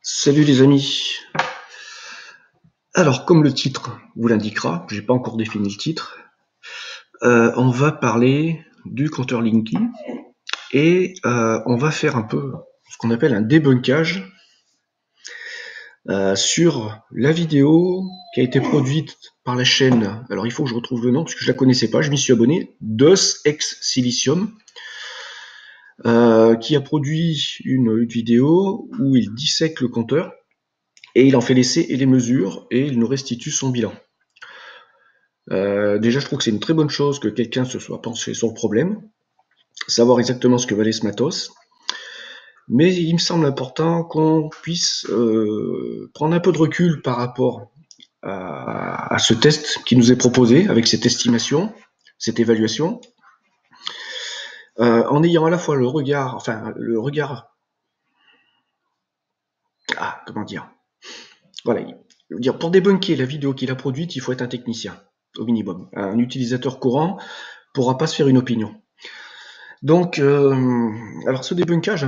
Salut les amis. Alors, comme le titre vous l'indiquera, j'ai pas encore défini le titre, on va parler du compteur Linky et on va faire un peu ce qu'on appelle un débunkage sur la vidéo qui a été produite par la chaîne. Alors, il faut que je retrouve le nom parce que je la connaissais pas, je m'y suis abonné. DOS Ex Silicium, qui a produit une vidéo où il dissèque le compteur. Et il en fait l'essai et les mesures, et il nous restitue son bilan. Déjà, je trouve que c'est une très bonne chose que quelqu'un se soit penché sur le problème, savoir exactement ce que valait ce matos. Mais il me semble important qu'on puisse prendre un peu de recul par rapport à ce test qui nous est proposé, avec cette estimation, cette évaluation, en ayant à la fois le regard, comment dire, voilà, pour débunker la vidéo qu'il a produite, il faut être un technicien, au minimum. Un utilisateur courant pourra pas se faire une opinion. Donc, alors ce débunkage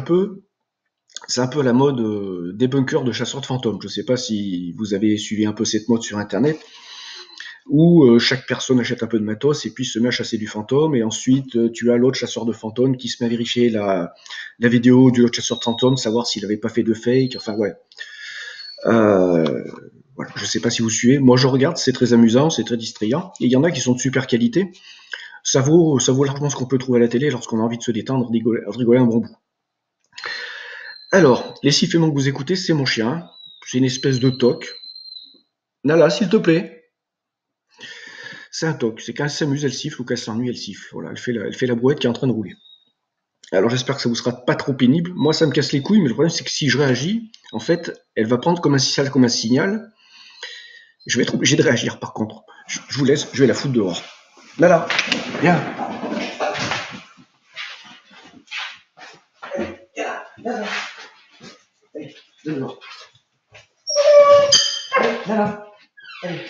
c'est un peu la mode débunker de chasseurs de fantômes. Je ne sais pas si vous avez suivi un peu cette mode sur Internet, où chaque personne achète un peu de matos et puis se met à chasser du fantôme, et ensuite tu as l'autre chasseur de fantômes qui se met à vérifier la vidéo du autre chasseur de fantômes, savoir s'il n'avait pas fait de fake, enfin ouais. Voilà, je ne sais pas si vous suivez, moi je regarde, c'est très amusant, c'est très distrayant, et il y en a qui sont de super qualité. Ça vaut largement ce qu'on peut trouver à la télé lorsqu'on a envie de se détendre, rigoler un bon bout. Alors, les sifflements que vous écoutez, c'est mon chien. C'est une espèce de toc. Nala, s'il te plaît. C'est un toc. C'est quand elle s'amuse, elle siffle, ou qu'elle s'ennuie, elle siffle. Voilà, elle fait la brouette qui est en train de rouler. Alors j'espère que ça vous sera pas trop pénible. Moi, ça me casse les couilles, mais le problème, c'est que si je réagis, en fait, elle va prendre comme un signal. Je vais être obligé de réagir, par contre. Je vous laisse, je vais la foutre dehors. Nala, viens. Nala. Allez, dehors. Nala. Allez.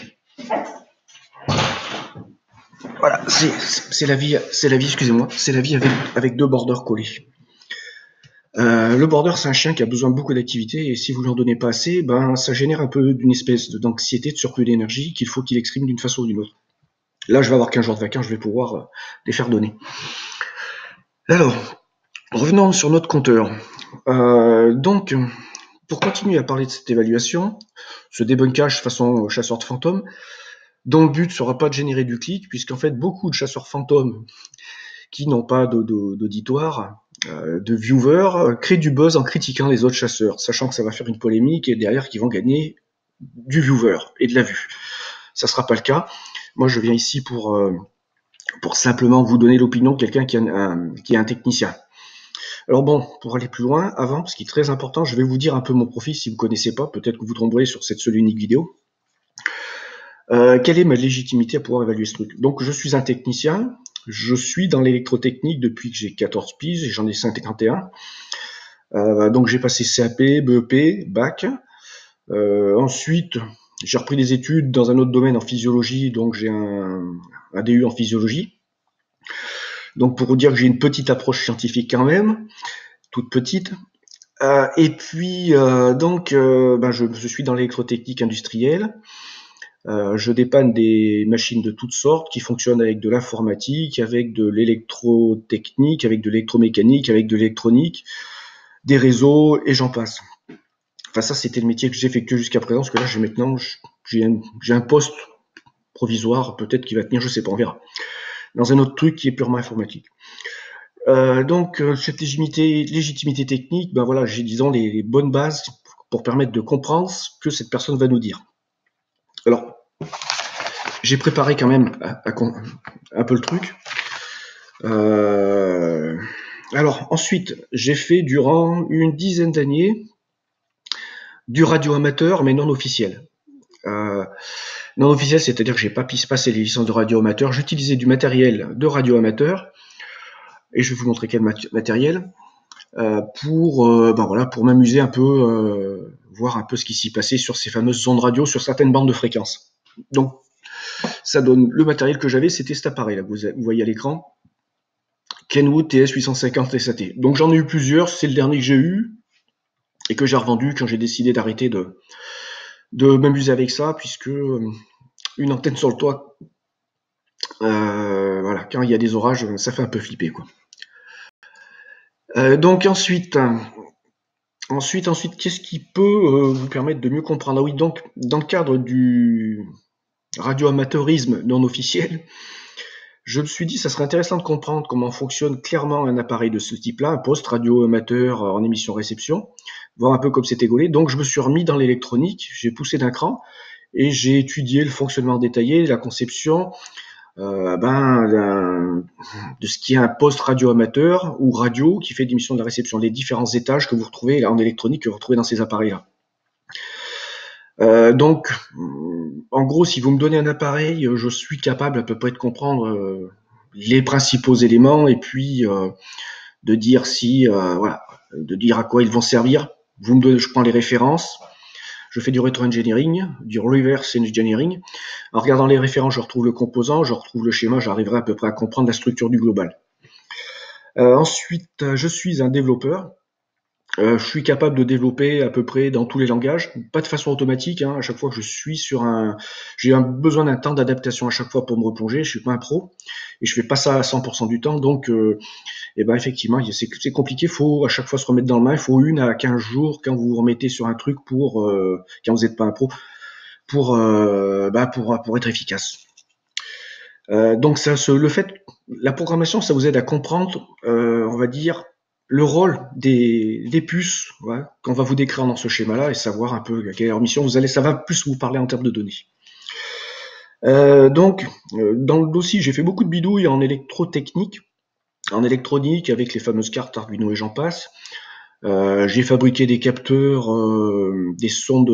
Voilà, c'est la vie, excusez-moi, c'est la vie avec deux borders collés. Le border, c'est un chien qui a besoin de beaucoup d'activité, et si vous ne leur donnez pas assez, ben ça génère un peu d'une espèce d'anxiété, de surplus d'énergie qu'il faut qu'il exprime d'une façon ou d'une autre. Là, je vais avoir 15 jours de vacances, je vais pouvoir les faire donner. Alors, revenons sur notre compteur. Donc, pour continuer à parler de cette évaluation, ce débunkage façon chasseur de fantômes, dont le but ne sera pas de générer du clic, puisqu'en fait, beaucoup de chasseurs fantômes qui n'ont pas d'auditoire, de viewers, créent du buzz en critiquant les autres chasseurs, sachant que ça va faire une polémique et derrière qu'ils vont gagner du viewer et de la vue. Ça sera pas le cas. Moi, je viens ici pour simplement vous donner l'opinion de quelqu'un qui est un technicien. Alors bon, pour aller plus loin, avant, ce qui est très important, je vais vous dire un peu mon profil si vous ne connaissez pas, peut-être que vous tomberez sur cette seule unique vidéo. Quelle est ma légitimité à pouvoir évaluer ce truc? Donc, je suis un technicien, je suis dans l'électrotechnique depuis que j'ai 14 piges et j'en ai 51. Donc, j'ai passé CAP, BEP, bac. Ensuite, j'ai repris des études dans un autre domaine en physiologie, donc j'ai un DU en physiologie. Donc, pour vous dire que j'ai une petite approche scientifique quand même, toute petite. Et puis, je suis dans l'électrotechnique industrielle. Je dépanne des machines de toutes sortes qui fonctionnent avec de l'informatique, avec de l'électrotechnique, avec de l'électromécanique, avec de l'électronique, des réseaux, et j'en passe. Enfin, ça, c'était le métier que j'effectue jusqu'à présent, parce que là, j'ai un poste provisoire, peut-être qui va tenir, je sais pas, on verra. Dans un autre truc qui est purement informatique. Cette légitimité technique, ben voilà, j'ai, disons, les bonnes bases pour permettre de comprendre ce que cette personne va nous dire. Alors, j'ai préparé quand même un peu le truc. Alors, ensuite, j'ai fait durant une dizaine d'années du radio amateur, mais non officiel. Non officiel, c'est-à-dire que j'ai pas pu passer les licences de radio amateur. J'utilisais du matériel de radio amateur, et je vais vous montrer quel matériel, pour m'amuser un peu, voir un peu ce qui s'y passait sur ces fameuses ondes radio, sur certaines bandes de fréquences. Donc, ça donne le matériel que j'avais, c'était cet appareil là, vous voyez à l'écran, Kenwood TS850 SAT. Donc j'en ai eu plusieurs, c'est le dernier que j'ai eu. et que j'ai revendu quand j'ai décidé d'arrêter de m'amuser avec ça, puisque une antenne sur le toit, voilà, quand il y a des orages, ça fait un peu flipper, quoi. Donc ensuite, qu'est-ce qui peut vous permettre de mieux comprendre? Ah oui, donc dans le cadre du radioamateurisme non officiel, je me suis dit ça serait intéressant de comprendre comment fonctionne clairement un appareil de ce type-là, un poste radio-amateur en émission-réception, voir un peu comme c'était gaulé. Donc je me suis remis dans l'électronique, j'ai poussé d'un cran et j'ai étudié le fonctionnement détaillé, la conception, de ce qui est un poste radio-amateur ou radio qui fait d'émission de la réception, les différents étages que vous retrouvez là, en électronique que vous retrouvez dans ces appareils-là. Donc, en gros, si vous me donnez un appareil, je suis capable à peu près de comprendre les principaux éléments et puis de dire si, voilà, de dire à quoi ils vont servir. Vous me donnez, je prends les références, je fais du retro-engineering, du reverse engineering. En regardant les références, je retrouve le composant, je retrouve le schéma, j'arriverai à peu près à comprendre la structure du global. Ensuite, je suis un développeur. Je suis capable de développer à peu près dans tous les langages, pas de façon automatique, hein, à chaque fois que je suis j'ai besoin d'un temps d'adaptation à chaque fois pour me replonger, je suis pas un pro, et je fais pas ça à 100% du temps, donc effectivement, c'est compliqué, faut à chaque fois se remettre dans le bain, il faut 1 à 15 jours quand vous vous remettez sur un truc quand vous n'êtes pas un pro, pour être efficace. Donc la programmation, ça vous aide à comprendre, on va dire, le rôle des puces, ouais, qu'on va vous décrire dans ce schéma-là et savoir un peu à quelle mission ça va plus vous parler en termes de données. Dans le dossier, j'ai fait beaucoup de bidouilles en électrotechnique, en électronique avec les fameuses cartes Arduino et j'en passe. J'ai fabriqué des capteurs, des sondes,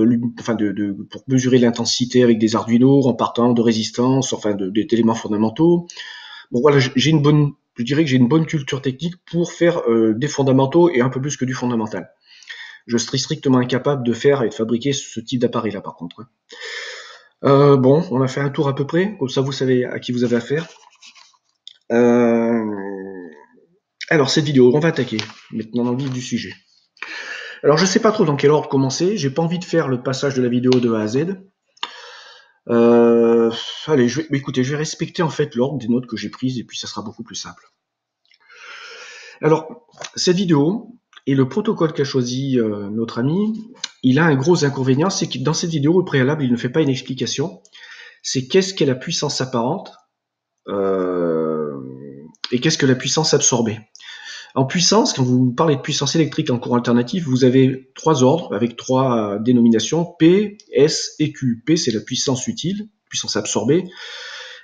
pour mesurer l'intensité avec des Arduino en partant de résistance, d'éléments fondamentaux. Bon voilà, je dirais que j'ai une bonne culture technique pour faire des fondamentaux et un peu plus que du fondamental. Je serais strictement incapable de faire et de fabriquer ce type d'appareil là par contre. Bon, on a fait un tour à peu près, comme ça vous savez à qui vous avez affaire. Alors cette vidéo, on va attaquer maintenant dans le vif du sujet. Alors je sais pas trop dans quel ordre commencer, j'ai pas envie de faire le passage de la vidéo de A à Z. Allez, écoutez, je vais respecter en fait l'ordre des notes que j'ai prises et puis ça sera beaucoup plus simple. Alors, cette vidéo et le protocole qu'a choisi notre ami, il a un gros inconvénient, c'est que dans cette vidéo, au préalable, il ne fait pas une explication. C'est qu'est-ce qu'est la puissance apparente et qu'est-ce que la puissance absorbée. En puissance, quand vous parlez de puissance électrique en courant alternatif, vous avez 3 ordres avec 3 dénominations, P, S et Q. P, c'est la puissance utile, puissance absorbée.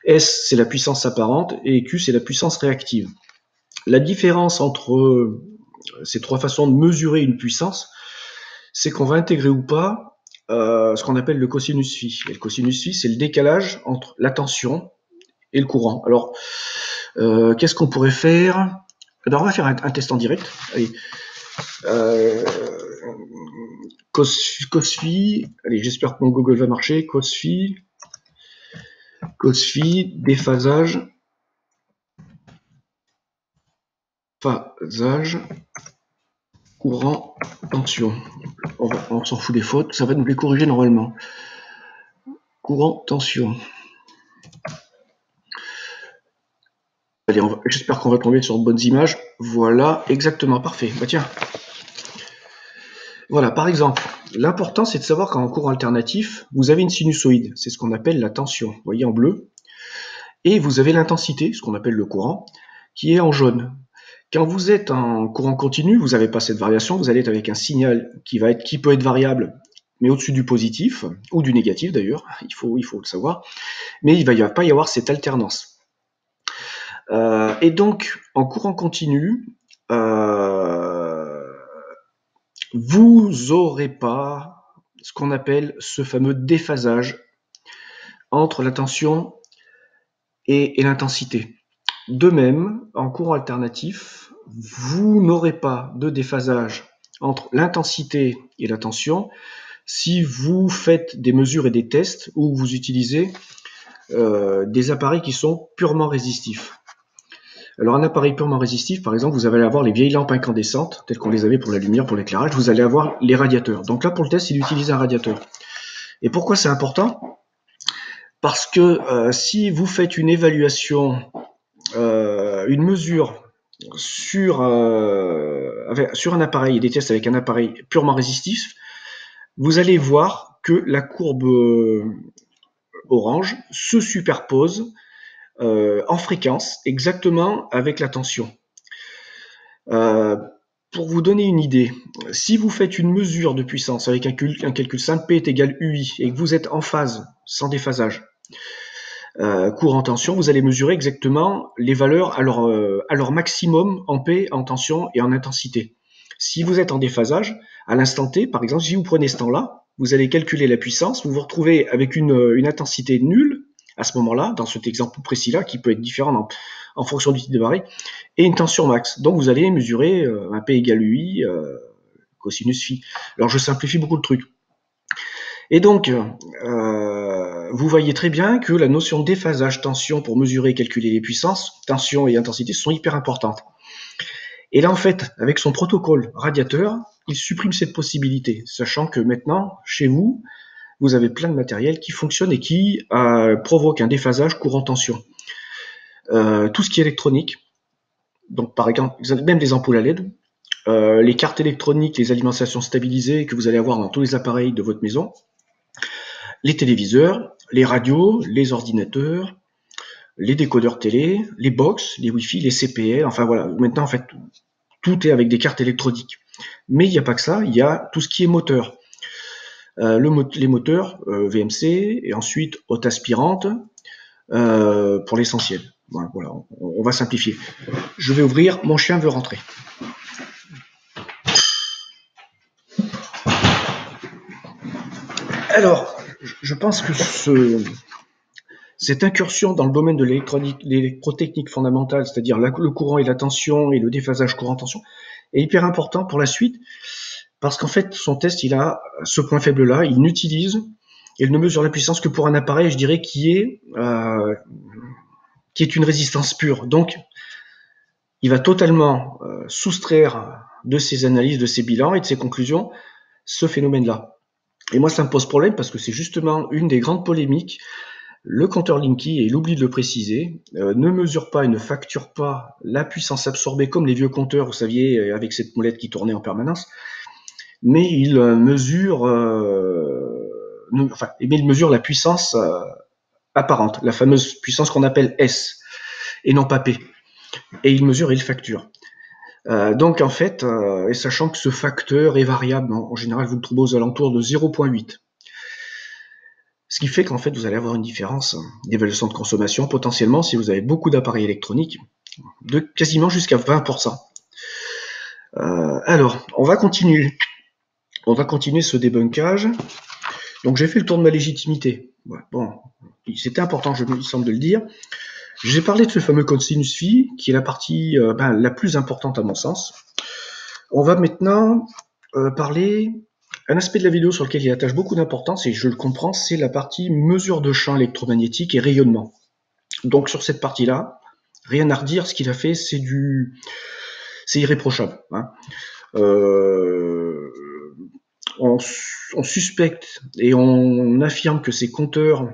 S, c'est la puissance apparente. Et Q, c'est la puissance réactive. La différence entre ces 3 façons de mesurer une puissance, c'est qu'on va intégrer ou pas ce qu'on appelle le cosinus phi. Et le cosinus phi, c'est le décalage entre la tension et le courant. Alors, qu'est-ce qu'on pourrait faire? Alors, on va faire un test en direct. Allez. Cos phi, allez, j'espère que mon Google va marcher. Cos phi, déphasage, courant, tension. On s'en fout des fautes, ça va nous les corriger normalement. Courant, tension. Allez, j'espère qu'on va tomber sur de bonnes images. Voilà, exactement, parfait. Bah tiens. Voilà, par exemple, l'important c'est de savoir qu'en courant alternatif, vous avez une sinusoïde, c'est ce qu'on appelle la tension, vous voyez en bleu, et vous avez l'intensité, ce qu'on appelle le courant, qui est en jaune. Quand vous êtes en courant continu, vous n'avez pas cette variation, vous allez être avec un signal qui peut être variable, mais au-dessus du positif, ou du négatif d'ailleurs, il faut le savoir, mais il ne va pas y avoir cette alternance. Et donc, en courant continu, vous n'aurez pas ce qu'on appelle ce fameux déphasage entre la tension et l'intensité. De même, en courant alternatif, vous n'aurez pas de déphasage entre l'intensité et la tension si vous faites des mesures et des tests où vous utilisez des appareils qui sont purement résistifs. Alors un appareil purement résistif, par exemple, vous allez avoir les vieilles lampes incandescentes, telles qu'on les avait pour la lumière, pour l'éclairage, vous allez avoir les radiateurs. Donc là, pour le test, il utilise un radiateur. Et pourquoi c'est important? Parce que si vous faites une évaluation, une mesure sur un appareil et des tests avec un appareil purement résistif, vous allez voir que la courbe orange se superpose en fréquence exactement avec la tension. Pour vous donner une idée, si vous faites une mesure de puissance avec un calcul simple, P est égal UI, et que vous êtes en phase, sans déphasage, courant tension, vous allez mesurer exactement les valeurs à leur maximum en P, en tension et en intensité. Si vous êtes en déphasage, à l'instant T, par exemple, si vous prenez ce temps-là, vous allez calculer la puissance, vous vous retrouvez avec une intensité nulle à ce moment-là, dans cet exemple précis-là, qui peut être différent en fonction du type de baril, et une tension max. Donc vous allez mesurer un P égale UI, cosinus phi. Alors je simplifie beaucoup le truc. Et donc, vous voyez très bien que la notion de déphasage tension pour mesurer et calculer les puissances, tension et intensité, sont hyper importantes. Et là, en fait, avec son protocole radiateur, il supprime cette possibilité, sachant que maintenant, chez vous, vous avez plein de matériel qui fonctionne et qui provoque un déphasage courant tension. Tout ce qui est électronique, donc par exemple, même des ampoules à LED, les cartes électroniques, les alimentations stabilisées que vous allez avoir dans tous les appareils de votre maison, les téléviseurs, les radios, les ordinateurs, les décodeurs télé, les box, les Wi-Fi, les CPL, enfin voilà, maintenant en fait tout est avec des cartes électroniques. Mais il n'y a pas que ça, il y a tout ce qui est moteur. Les moteurs VMC et ensuite haute aspirante pour l'essentiel. Voilà, on va simplifier. Je vais ouvrir, mon chien veut rentrer. Alors, je pense que cette incursion dans le domaine de l'électrotechnique fondamentale, c'est-à-dire le courant et la tension et le déphasage courant-tension, est hyper important pour la suite, parce qu'en fait, son test, il a ce point faible-là, il n'utilise, il ne mesure la puissance que pour un appareil, je dirais, qui est une résistance pure. Donc, il va totalement soustraire de ses analyses, de ses bilans et de ses conclusions, ce phénomène-là. Et moi, ça me pose problème parce que c'est justement une des grandes polémiques. Le compteur Linky, et il oublie de le préciser, ne mesure pas et ne facture pas la puissance absorbée comme les vieux compteurs, vous saviez, avec cette molette qui tournait en permanence, mais il mesure, il mesure la puissance apparente, la fameuse puissance qu'on appelle S, et non pas P. Et il mesure et il facture. Donc en fait, et sachant que ce facteur est variable, en général vous le trouvez aux alentours de 0,8. Ce qui fait qu'en fait vous allez avoir une différence d'évaluation de consommation potentiellement si vous avez beaucoup d'appareils électroniques de quasiment jusqu'à 20%. Alors, on va continuer ce débunkage. Donc j'ai fait le tour de ma légitimité. Bon, c'était important, il me semble de le dire. J'ai parlé de ce fameux cosinus phi, qui est la partie la plus importante à mon sens. On va maintenant parler un aspect de la vidéo sur lequel il attache beaucoup d'importance, et je le comprends, c'est la partie mesure de champ électromagnétique et rayonnement. Donc sur cette partie-là, rien à redire, ce qu'il a fait, c'est irréprochable. Hein. On suspecte et on affirme que ces compteurs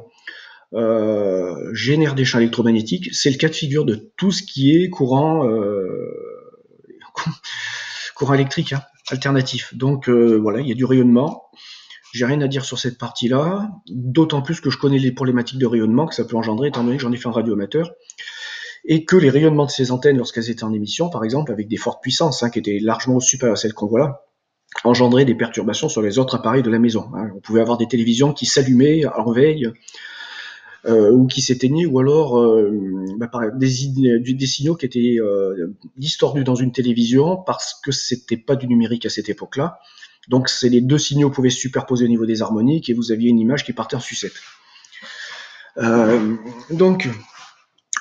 génèrent des champs électromagnétiques. C'est le cas de figure de tout ce qui est courant électrique alternatif. Donc voilà, il y a du rayonnement. J'ai rien à dire sur cette partie-là, d'autant plus que je connais les problématiques de rayonnement que ça peut engendrer, étant donné que j'en ai fait un radioamateur, et que les rayonnements de ces antennes, lorsqu'elles étaient en émission, par exemple, avec des fortes puissances, qui étaient largement supérieures à celles qu'on voit là, engendraient des perturbations sur les autres appareils de la maison. On pouvait avoir des télévisions qui s'allumaient en veille, ou qui s'éteignaient, ou alors des signaux qui étaient distordus dans une télévision parce que c'était pas du numérique à cette époque-là. Donc les deux signaux pouvaient se superposer au niveau des harmoniques et vous aviez une image qui partait en sucette. Donc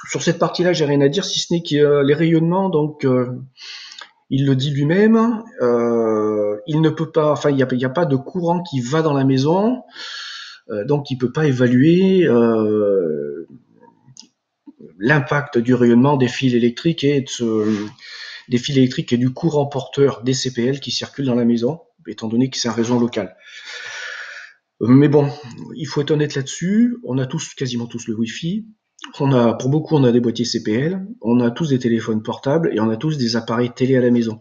sur cette partie-là, j'ai rien à dire si ce n'est que les rayonnements. Donc il le dit lui-même, il ne peut pas, enfin il n'y a pas de courant qui va dans la maison. Donc il peut pas évaluer l'impact du rayonnement des fils électriques des fils électriques et du courant porteur des CPL qui circulent dans la maison, étant donné que c'est un réseau local. Mais bon, il faut être honnête là-dessus. On a tous, quasiment tous, le Wi-Fi. Pour beaucoup, on a des boîtiers CPL. On a tous des téléphones portables et on a tous des appareils télé à la maison.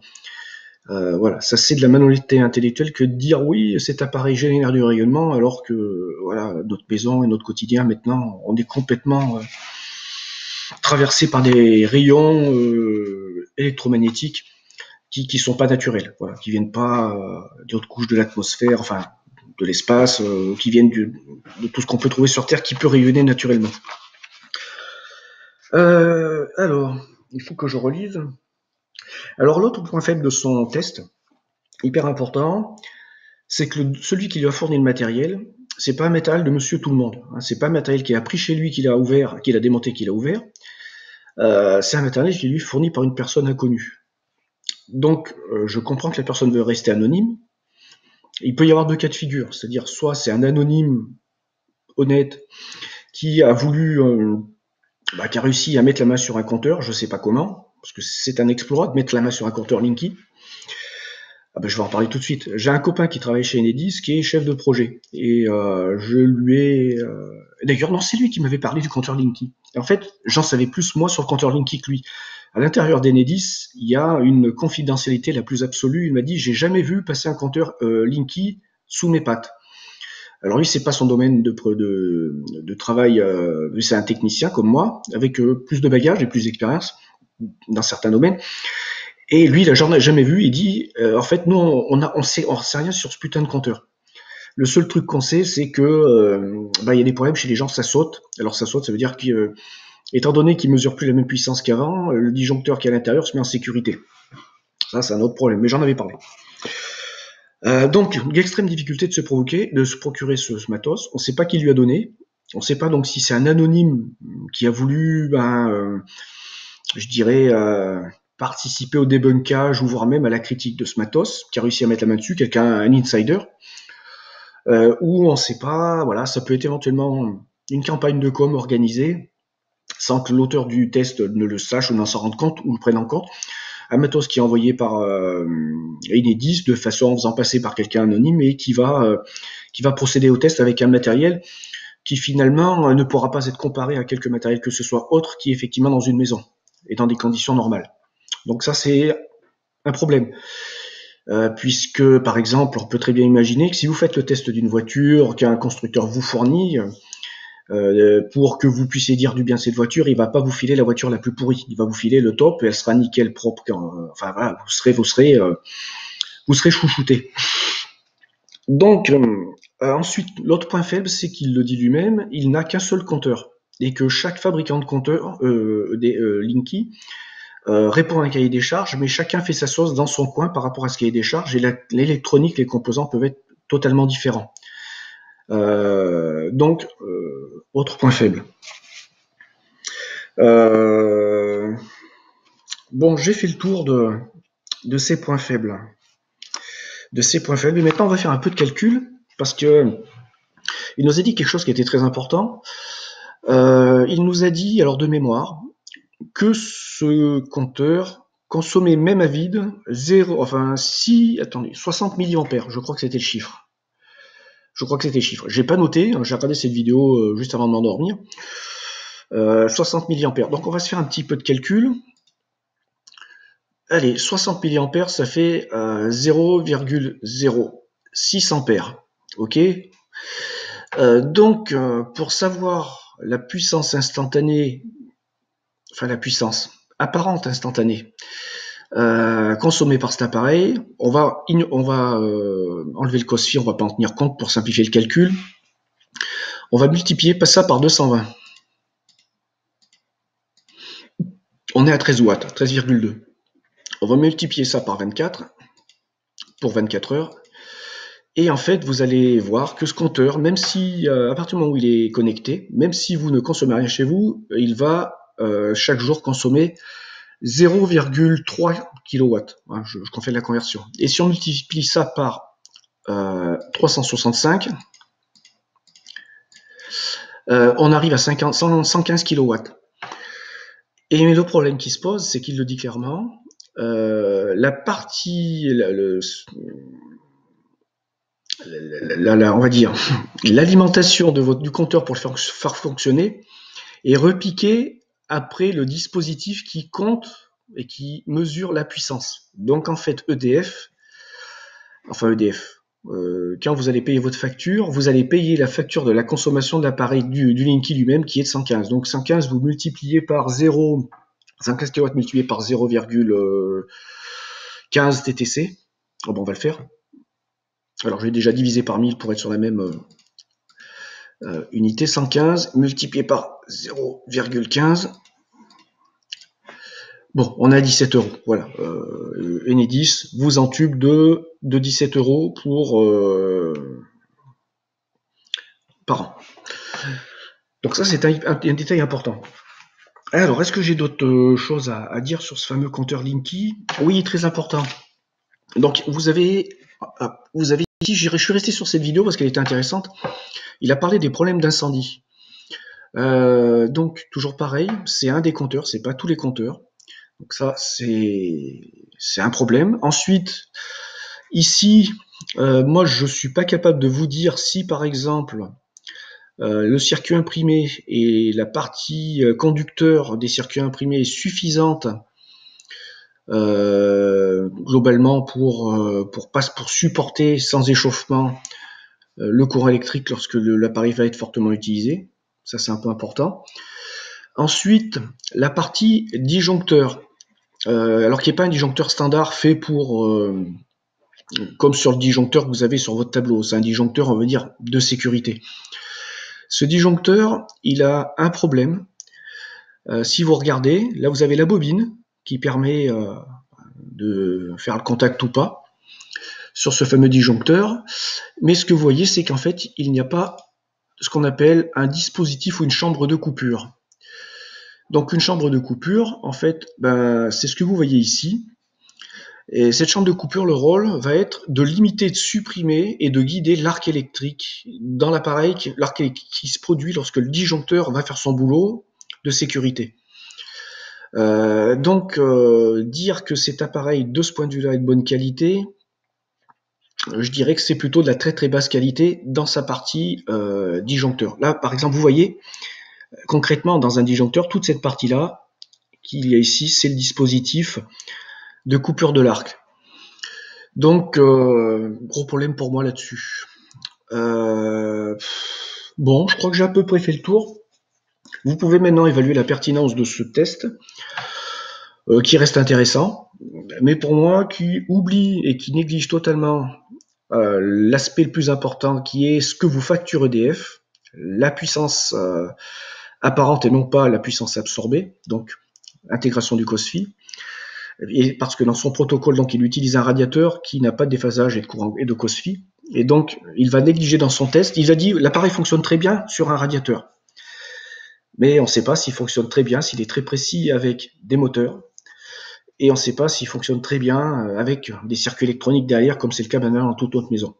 Voilà, ça c'est de la malhonnêteté intellectuelle que de dire oui, cet appareil génère du rayonnement, alors que voilà, notre maison et notre quotidien maintenant, on est complètement traversé par des rayons électromagnétiques qui sont pas naturels, voilà, qui viennent pas d'autres couches de l'atmosphère, enfin de l'espace, qui viennent de tout ce qu'on peut trouver sur Terre qui peut rayonner naturellement. Alors, il faut que je relise. Alors l'autre point faible de son test, hyper important, c'est que celui qui lui a fourni le matériel, c'est pas un matériel de monsieur tout le monde. Hein, c'est pas un matériel qu'il a pris chez lui, qu'il a ouvert, qu'il a démonté, qu'il a ouvert. C'est un matériel qui lui est fourni par une personne inconnue. Donc, je comprends que la personne veut rester anonyme. Il peut y avoir deux cas de figure, c'est-à-dire soit c'est un anonyme honnête qui a voulu, qui a réussi à mettre la main sur un compteur, je sais pas comment, parce que c'est un exploit de mettre la main sur un compteur Linky. Je vais en parler tout de suite. J'ai un copain qui travaille chez Enedis, qui est chef de projet, et je lui ai... D'ailleurs, non, c'est lui qui m'avait parlé du compteur Linky. Et en fait, j'en savais plus, moi, sur le compteur Linky que lui. À l'intérieur d'Enedis, il y a une confidentialité la plus absolue. Il m'a dit, j'ai jamais vu passer un compteur Linky sous mes pattes. Alors lui, c'est pas son domaine de travail, c'est un technicien comme moi, avec plus de bagages et plus d'expérience dans certains domaines. Et lui, il a jamais vu. Il dit, en fait, nous, on sait rien sur ce putain de compteur. Le seul truc qu'on sait, c'est que il y a des problèmes chez les gens, ça saute. Alors ça saute, ça veut dire qu'étant donné qu'il mesure plus la même puissance qu'avant, le disjoncteur qui est à l'intérieur se met en sécurité. Ça, c'est un autre problème. Mais j'en avais parlé. Donc, l'extrême difficulté de se procurer ce matos. On ne sait pas qui lui a donné. On ne sait pas donc si c'est un anonyme qui a voulu, je dirais, participer au débunkage ou voire même à la critique de ce matos, qui a réussi à mettre la main dessus, un insider, ou on ne sait pas, voilà, ça peut être éventuellement une campagne de com organisée sans que l'auteur du test ne le sache ou n'en s'en rende compte ou le prenne en compte. Un matos qui est envoyé par Enedis de façon en faisant passer par quelqu'un anonyme et qui va procéder au test avec un matériel qui finalement ne pourra pas être comparé à quelque matériel que ce soit autre qui est effectivement dans une maison et dans des conditions normales. Donc ça, c'est un problème. Puisque, par exemple, on peut très bien imaginer que si vous faites le test d'une voiture qu'un constructeur vous fournit, pour que vous puissiez dire du bien de cette voiture, il va pas vous filer la voiture la plus pourrie. Il va vous filer le top et elle sera nickel propre. Enfin voilà, vous serez chouchouté. Donc, ensuite, l'autre point faible, c'est qu'il le dit lui-même, il n'a qu'un seul compteur. Et que chaque fabricant de compteurs, Linky, répond à un cahier des charges, mais chacun fait sa sauce dans son coin par rapport à ce cahier des charges, et l'électronique, les composants peuvent être totalement différents. Donc, autre point faible. Bon, j'ai fait le tour de ces points faibles. Et maintenant, on va faire un peu de calcul, parce que il nous a dit quelque chose qui était très important. Il nous a dit, alors de mémoire, que ce compteur consommait même à vide 60 milliampères. Je crois que c'était le chiffre. J'ai pas noté, j'ai regardé cette vidéo juste avant de m'endormir. 60 milliampères. Donc on va se faire un petit peu de calcul. Allez, 60 milliampères, ça fait 0,06 ampères. Ok. Donc pour savoir la puissance instantanée, enfin la puissance apparente instantanée consommée par cet appareil, on va enlever le cos phi, on va pas en tenir compte pour simplifier le calcul. On va multiplier ça par 220. On est à 13 watts, 13,2. On va multiplier ça par 24 pour 24 heures. Et en fait, vous allez voir que ce compteur, même si à partir du moment où il est connecté, même si vous ne consommez rien chez vous, il va chaque jour consommer 0,3 kW. Je confie la conversion. Et si on multiplie ça par 365, on arrive à 115 kW. Et le problème qui se pose, c'est qu'il le dit clairement, la partie, on va dire, l'alimentation du compteur pour le faire fonctionner est repiquée après le dispositif qui compte et qui mesure la puissance. Donc en fait, EDF, quand vous allez payer votre facture, vous allez payer la facture de la consommation de l'appareil du Linky lui-même qui est de 115. Donc 115, vous multipliez par 115 kW multiplié par 0,15 TTC. Oh bon, on va le faire. Alors j'ai déjà divisé par 1000 pour être sur la même unité. 115 multiplié par 0,15. Bon, on a 17 euros. Voilà. Enedis vous entube de 17 euros par an. Donc ça, c'est un détail important. Alors, est-ce que j'ai d'autres choses à dire sur ce fameux compteur Linky? Oui, très important. Donc, vous avez ici, je suis resté sur cette vidéo parce qu'elle était intéressante. Il a parlé des problèmes d'incendie. Donc, toujours pareil, c'est un des compteurs, c'est pas tous les compteurs. Donc ça, c'est un problème. Ensuite, ici, moi, je suis pas capable de vous dire si, par exemple, le circuit imprimé et la partie conducteur des circuits imprimés est suffisante globalement pour supporter sans échauffement le courant électrique lorsque l'appareil va être fortement utilisé. Ça, c'est un peu important. Ensuite, la partie disjoncteur. Alors qu'il n'y a pas un disjoncteur standard fait comme sur le disjoncteur que vous avez sur votre tableau. C'est un disjoncteur, on va dire, de sécurité. Ce disjoncteur, il a un problème. Si vous regardez, là vous avez la bobine qui permet de faire le contact ou pas sur ce fameux disjoncteur. Mais ce que vous voyez, c'est qu'en fait, il n'y a pas ce qu'on appelle un dispositif ou une chambre de coupure. Donc une chambre de coupure, en fait, c'est ce que vous voyez ici. Et cette chambre de coupure, le rôle va être de limiter, de supprimer et de guider l'arc électrique dans l'appareil, l'arc électrique qui se produit lorsque le disjoncteur va faire son boulot de sécurité. Donc, dire que cet appareil, de ce point de vue-là, est de bonne qualité, je dirais que c'est plutôt de la très très basse qualité dans sa partie disjoncteur. Là, par exemple, vous voyez, concrètement, dans un disjoncteur, toute cette partie-là, qu'il y a ici, c'est le dispositif de coupure de l'arc. Donc, gros problème pour moi là-dessus. Bon, je crois que j'ai à peu près fait le tour. Vous pouvez maintenant évaluer la pertinence de ce test, qui reste intéressant, mais pour moi, qui oublie et qui néglige totalement l'aspect le plus important, qui est ce que vous facture EDF, la puissance apparente et non pas la puissance absorbée, donc intégration du COSFI, et parce que dans son protocole, donc, il utilise un radiateur qui n'a pas de déphasage et de courant et de COSFI, et donc il va négliger dans son test. Il a dit l'appareil fonctionne très bien sur un radiateur, mais on ne sait pas s'il fonctionne très bien, s'il est très précis avec des moteurs, et on ne sait pas s'il fonctionne très bien avec des circuits électroniques derrière, comme c'est le cas maintenant dans toute autre maison.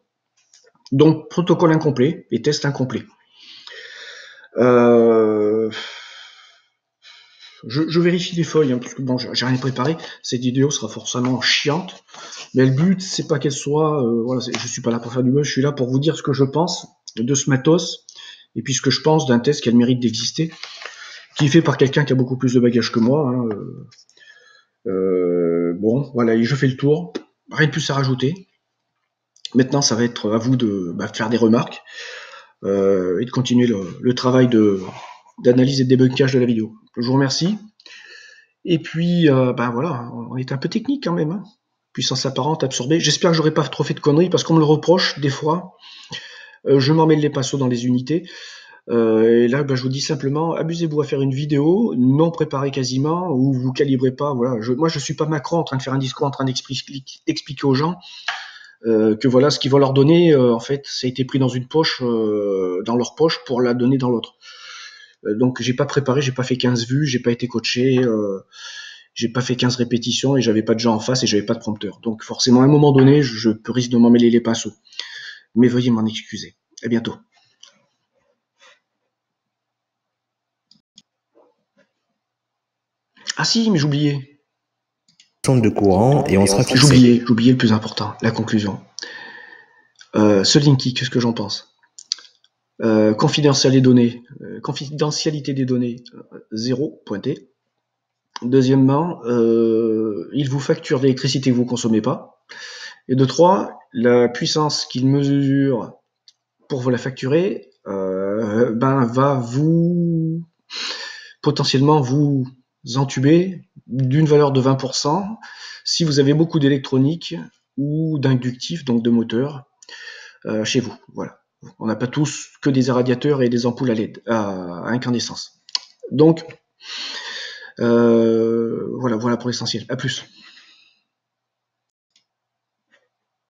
Donc protocole incomplet et test incomplet. Je vérifie les feuilles, parce que bon, j'ai rien préparé. Cette vidéo sera forcément chiante, mais le but, c'est pas qu'elle soit, voilà, je suis pas là pour faire du buzz, je suis là pour vous dire ce que je pense de ce matos, et puis ce que je pense d'un test qui a le mérite d'exister, qui est fait par quelqu'un qui a beaucoup plus de bagages que moi. Bon, voilà, et je fais le tour, rien de plus à rajouter. Maintenant, ça va être à vous de faire des remarques et de continuer le travail d'analyse et de débunkage de la vidéo. Je vous remercie. Et puis, voilà, on est un peu technique quand même. Hein. Puissance apparente, absorbée. J'espère que j'aurai pas trop fait de conneries parce qu'on me le reproche des fois. Je m'en mêle les pinceaux dans les unités. Et là, je vous dis simplement, abusez-vous à faire une vidéo non préparée quasiment, où vous calibrez pas. Voilà, moi, je suis pas Macron en train de faire un discours, en train d'expliquer aux gens que voilà, ce qu'ils vont leur donner, en fait, ça a été pris dans une poche, dans leur poche, pour la donner dans l'autre. Donc, j'ai pas préparé, j'ai pas fait 15 vues, j'ai pas été coaché, j'ai pas fait 15 répétitions et j'avais pas de gens en face et j'avais pas de prompteur. Donc, forcément, à un moment donné, je risque de m'en mêler les pinceaux. Mais veuillez m'en excuser. À bientôt. Ah si, mais j'oubliais. De courant et on sera fixé. J'oubliais le plus important, la conclusion. Ce Linky, qu'est-ce que j'en pense? Confidentialité des données, 0, pointé. Deuxièmement, il vous facture l'électricité que vous consommez pas. Et de 3, la puissance qu'il mesure pour vous la facturer, va vous potentiellement vous entuber d'une valeur de 20% si vous avez beaucoup d'électronique ou d'inductif, donc de moteur, chez vous. Voilà. On n'a pas tous que des radiateurs et des ampoules à LED, à incandescence. Donc, voilà pour l'essentiel. À plus.